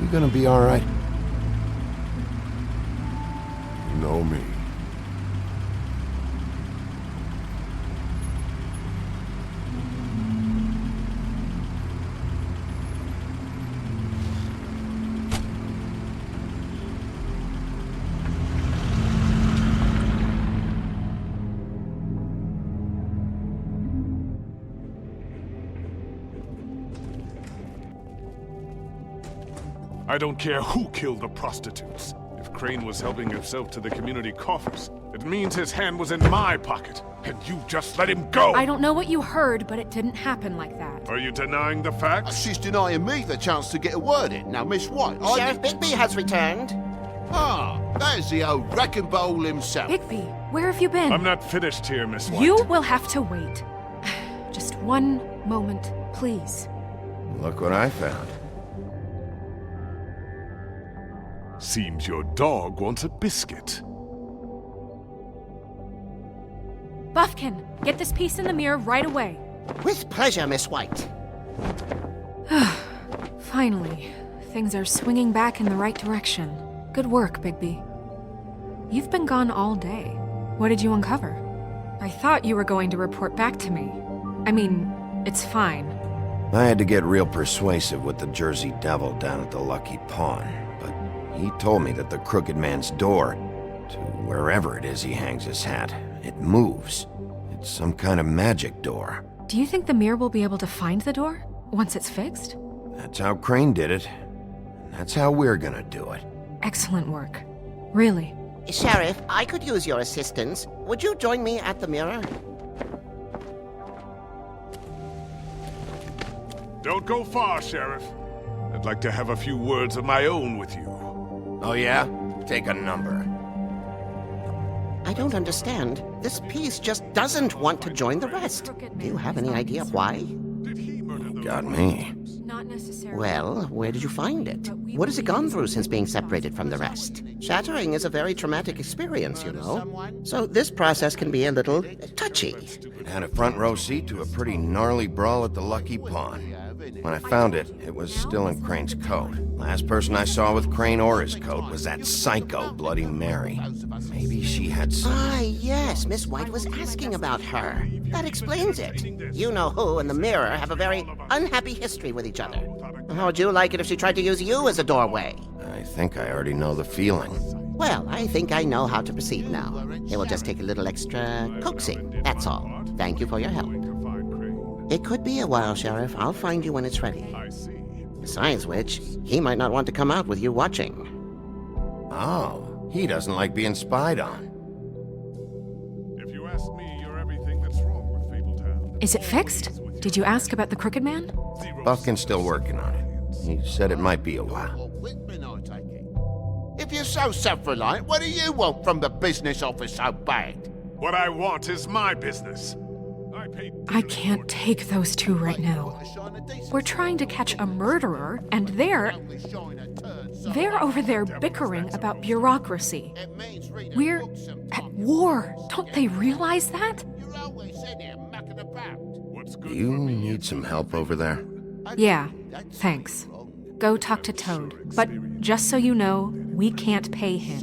You gonna be all right? You know me. I don't care who killed the prostitutes. If Crane was helping himself to the community coffers, it means his hand was in my pocket, and you just let him go! I don't know what you heard, but it didn't happen like that. Are you denying the facts? She's denying me the chance to get a word in. Now, Miss White, Sheriff Bigby has returned. Ah, there's the old wrecking bowl himself. Bigby, Where have you been? I'm not finished here, Miss White. You will have to wait. Just one moment, please. Look what I found. Seems your dog wants a biscuit. Buffkin, get this piece in the mirror right away. With pleasure, Miss White. Finally, things are swinging back in the right direction. Good work, Bigby. You've been gone all day. What did you uncover? I thought you were going to report back to me. I mean, it's fine. I had to get real persuasive with the Jersey Devil down at the Lucky Pawn, but he told me that the Crooked Man's door, to wherever it is he hangs his hat, it moves. It's some kind of magic door. Do you think the mirror will be able to find the door once it's fixed? That's how Crane did it. That's how we're gonna do it. Excellent work. Really. Sheriff, I could use your assistance. Would you join me at the mirror? Don't go far, Sheriff. I'd like to have a few words of my own with you. Oh yeah? Take a number. I don't understand. This piece just doesn't want to join the rest. Do you have any idea why? Got me. Not necessarily. Well, where did you find it? What has it gone through since being separated from the rest? Shattering is a very traumatic experience, you know. So this process can be a little touchy. It had a front row seat to a pretty gnarly brawl at the Lucky Pawn. When I found it, it was still in Crane's coat. Last person I saw with Crane or his coat was that psycho Bloody Mary. Maybe she had some... Ah, yes, Miss White was asking about her. That explains it. You know who and the mirror have a very unhappy history with each other. How would you like it if she tried to use you as a doorway? I think I already know the feeling. Well, I think I know how to proceed now. It will just take a little extra coaxing, that's all. Thank you for your help. It could be a while, Sheriff. I'll find you when it's ready. Besides which, he might not want to come out with you watching. Oh, he doesn't like being spied on. If you ask me, you're everything that's wrong with Fabletown. Is it fixed? Did you ask about the Crooked Man? Buffkin's still working on it. He said it might be a while. If you're so self-reliant, what do you want from the business office so bad? What I want is my business. I can't take those two right now. We're trying to catch a murderer, and they're over there bickering about bureaucracy. We're at war. Don't they realize that? Do you need some help over there? Yeah, thanks. Go talk to Toad. But just so you know, we can't pay him.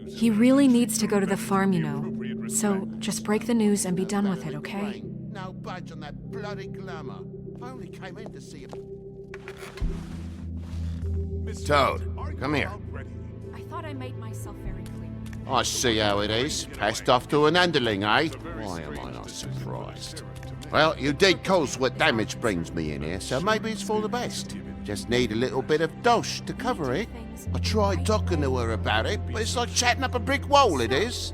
He really needs to go to the farm, you know. So just break the news and be done with it, okay? No budge on that bloody glamour. I only came in to see him. Toad, come here. I thought I made myself very clear. I see how it is. Passed off to an underling, eh? Why am I not surprised? Well, you did cause what damage brings me in here, so maybe it's for the best. Just need a little bit of dosh to cover it. I tried talking to her about it, but it's like chatting up a brick wall, it is.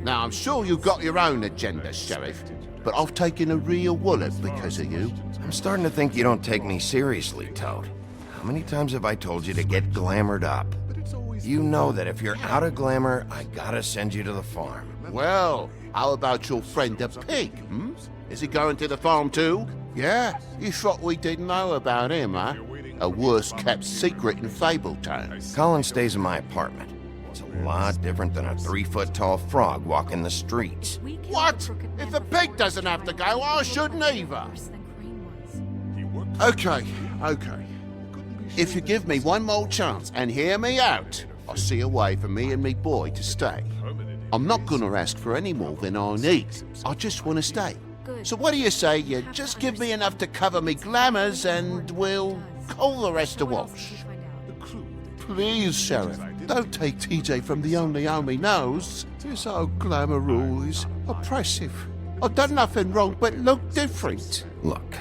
Now, I'm sure you've got your own agenda, Sheriff, but I've taken a real wallet because of you. I'm starting to think you don't take me seriously, Toad. How many times have I told you to get glamored up? You know that if you're out of glamour, I gotta send you to the farm. Well, how about your friend the pig, hmm? Is he going to the farm too? Yeah? You thought we didn't know about him, huh? A worst-kept secret in Fabletown. Colin stays in my apartment. It's a lot different than a 3-foot-tall frog walking the streets. What? If the pig doesn't have to go, I shouldn't either. Okay. If you give me one more chance and hear me out, I'll see a way for me and me boy to stay. I'm not gonna ask for any more than I need. I just want to stay. So what do you say you just give me enough to cover me glamours and we'll call the rest a wash? Please, Sheriff, don't take TJ from the only home he knows. This old glamour rule is oppressive. I've done nothing wrong but look different. Look,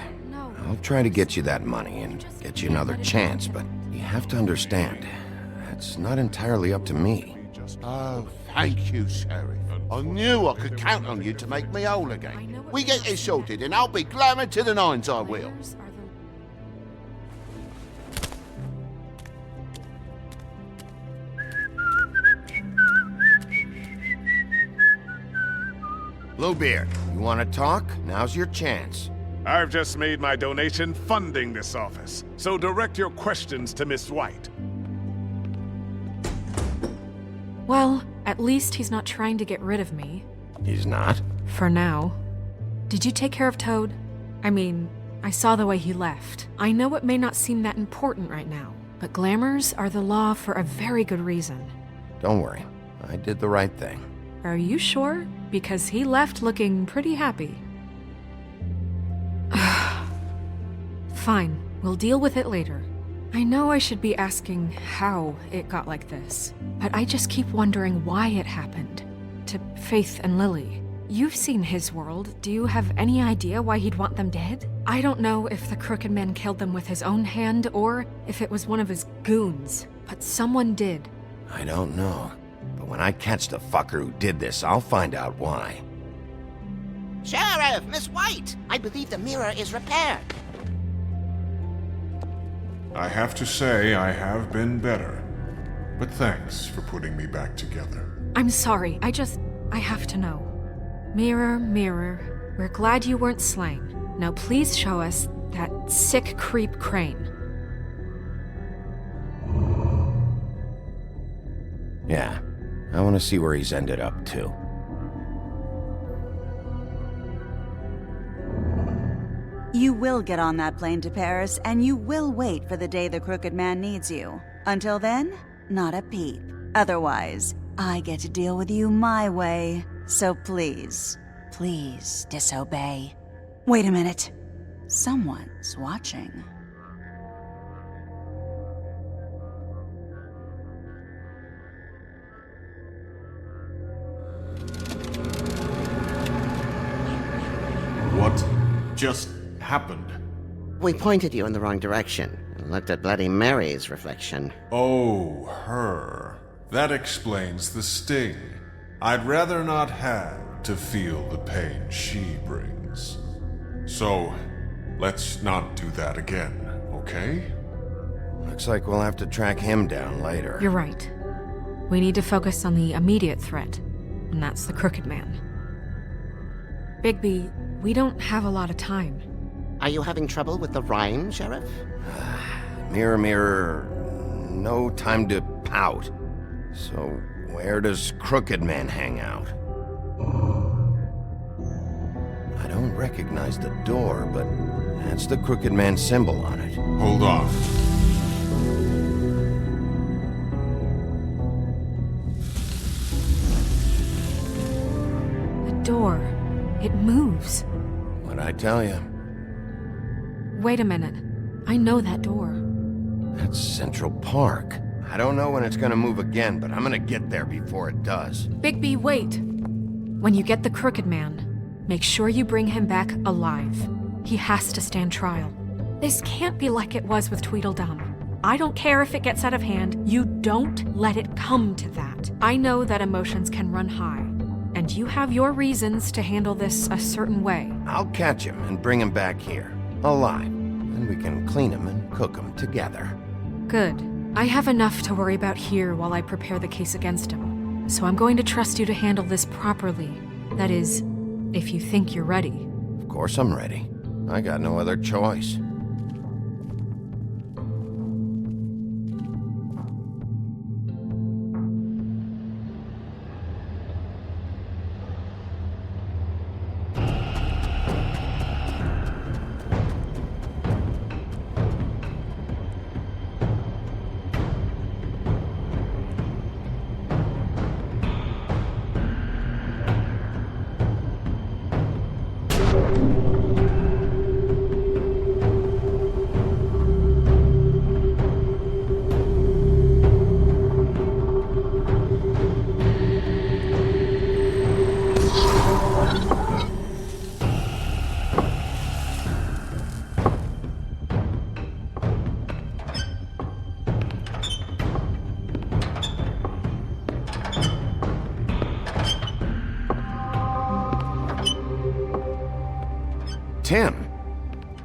I'll try to get you that money and get you another chance, but you have to understand, that's not entirely up to me. Oh, thank you, Sheriff. I knew I could count on you to make me whole again. We get this sorted and I'll be glamour to the nines, I will. Bluebeard, you want to talk? Now's your chance. I've just made my donation funding this office, so direct your questions to Miss White. Well, at least he's not trying to get rid of me. He's not? For now. Did you take care of Toad? I mean, I saw the way he left. I know it may not seem that important right now, but glamours are the law for a very good reason. Don't worry. I did the right thing. Are you sure? Because he left looking pretty happy. Fine, we'll deal with it later. I know I should be asking how it got like this, but I just keep wondering why it happened. To Faith and Lily. You've seen his world. Do you have any idea why he'd want them dead? I don't know if the Crooked Man killed them with his own hand or if it was one of his goons, but someone did. I don't know. But when I catch the fucker who did this, I'll find out why. Sheriff, Miss White! I believe the mirror is repaired. I have to say I have been better. But thanks for putting me back together. I'm sorry, I have to know. Mirror, mirror, we're glad you weren't slain. Now please show us that sick creep Crane. Yeah, I want to see where he's ended up, too. You will get on that plane to Paris, and you will wait for the day the Crooked Man needs you. Until then, not a peep. Otherwise, I get to deal with you my way. So please, please disobey. Wait a minute. Someone's watching. What just happened? We pointed you in the wrong direction and looked at Bloody Mary's reflection. Oh, her. That explains the sting. I'd rather not have to feel the pain she brings. So, let's not do that again, okay? Looks like we'll have to track him down later. You're right. We need to focus on the immediate threat, and that's the Crooked Man. Bigby, we don't have a lot of time. Are you having trouble with the rhyme, Sheriff? Mirror, mirror, no time to pout. So, where does Crooked Man hang out? I don't recognize the door, but that's the Crooked Man symbol on it. Hold on. The door. It moves. What'd I tell you? Wait a minute. I know that door. That's Central Park. I don't know when it's gonna move again, but I'm gonna get there before it does. Bigby, wait! When you get the Crooked Man, make sure you bring him back alive. He has to stand trial. This can't be like it was with Tweedledum. I don't care if it gets out of hand. You don't let it come to that. I know that emotions can run high, and you have your reasons to handle this a certain way. I'll catch him and bring him back here, alive. Then we can clean him and cook him together. Good. I have enough to worry about here while I prepare the case against him. So I'm going to trust you to handle this properly. That is, if you think you're ready. Of course I'm ready. I got no other choice. Tim,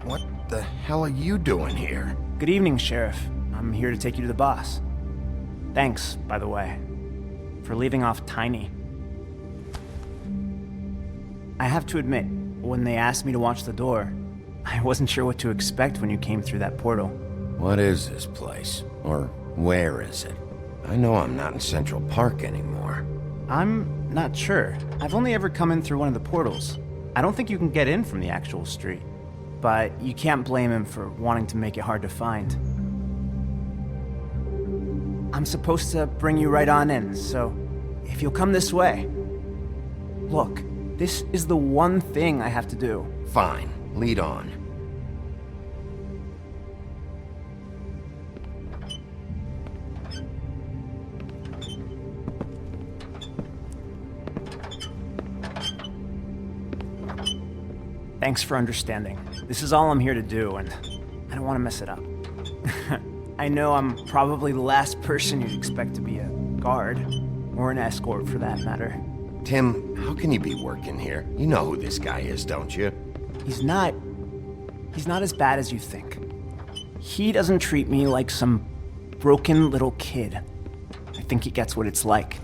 what the hell are you doing here? Good evening, Sheriff. I'm here to take you to the boss. Thanks, by the way, for leaving off Tiny. I have to admit, when they asked me to watch the door, I wasn't sure what to expect when you came through that portal. What is this place? Or where is it? I know I'm not in Central Park anymore. I'm not sure. I've only ever come in through one of the portals. I don't think you can get in from the actual street. But you can't blame him for wanting to make it hard to find. I'm supposed to bring you right on in, so if you'll come this way. Look, this is the one thing I have to do. Fine, lead on. Thanks for understanding. This is all I'm here to do, and I don't want to mess it up. I know I'm probably the last person you'd expect to be a guard, or an escort for that matter. Tim, how can you be working here? You know who this guy is, don't you? He's not as bad as you think. He doesn't treat me like some broken little kid. I think he gets what it's like.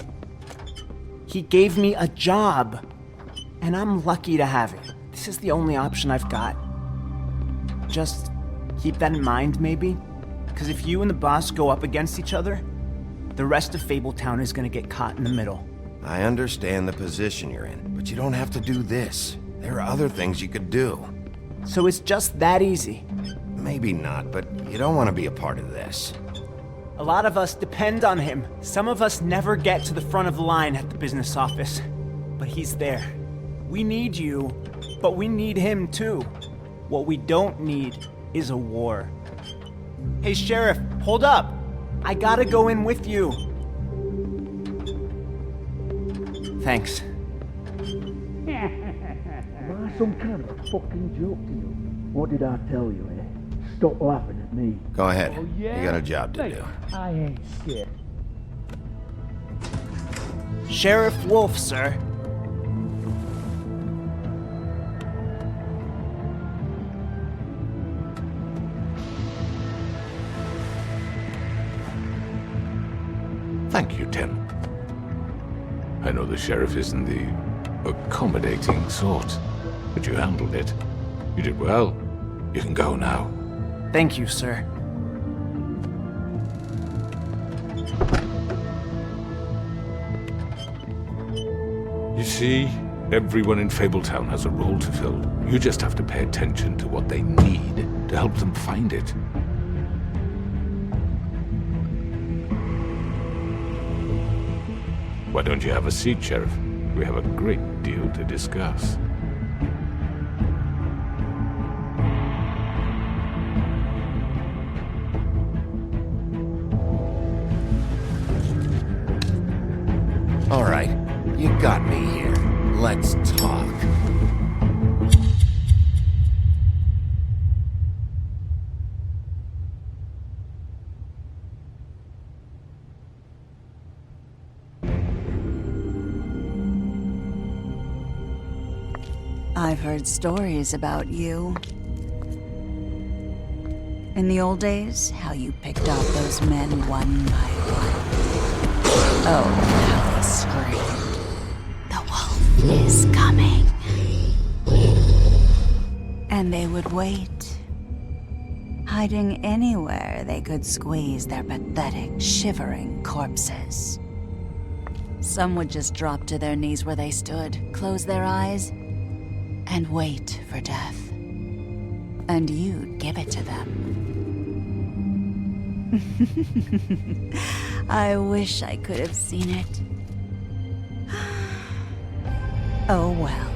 He gave me a job, and I'm lucky to have it. This is the only option I've got. Just keep that in mind, maybe? Because if you and the boss go up against each other, the rest of Fabletown is gonna get caught in the middle. I understand the position you're in, but you don't have to do this. There are other things you could do. So it's just that easy? Maybe not, but you don't want to be a part of this. A lot of us depend on him. Some of us never get to the front of the line at the business office. But he's there. We need you, but we need him too. What we don't need is a war. Hey, Sheriff, hold up! I gotta go in with you. Thanks. Am I some kind of a fucking joke to you? What did I tell you, eh? Stop laughing at me. Go ahead. Oh, yeah? You got a job to Hey, do. I ain't scared. Sheriff Wolf, sir. Thank you, Tim. I know the sheriff isn't the accommodating sort, but you handled it. You did well. You can go now. Thank you, sir. You see, everyone in Fabletown has a role to fill. You just have to pay attention to what they need to help them find it. Why don't you have a seat, Sheriff? We have a great deal to discuss. All right, you got me here. Let's talk. I've heard stories about you. In the old days, how you picked off those men one by one. Oh, how they screamed. The wolf is coming. And they would wait, hiding anywhere they could squeeze their pathetic, shivering corpses. Some would just drop to their knees where they stood, close their eyes, and wait for death. And you'd give it to them. I wish I could have seen it. Oh well.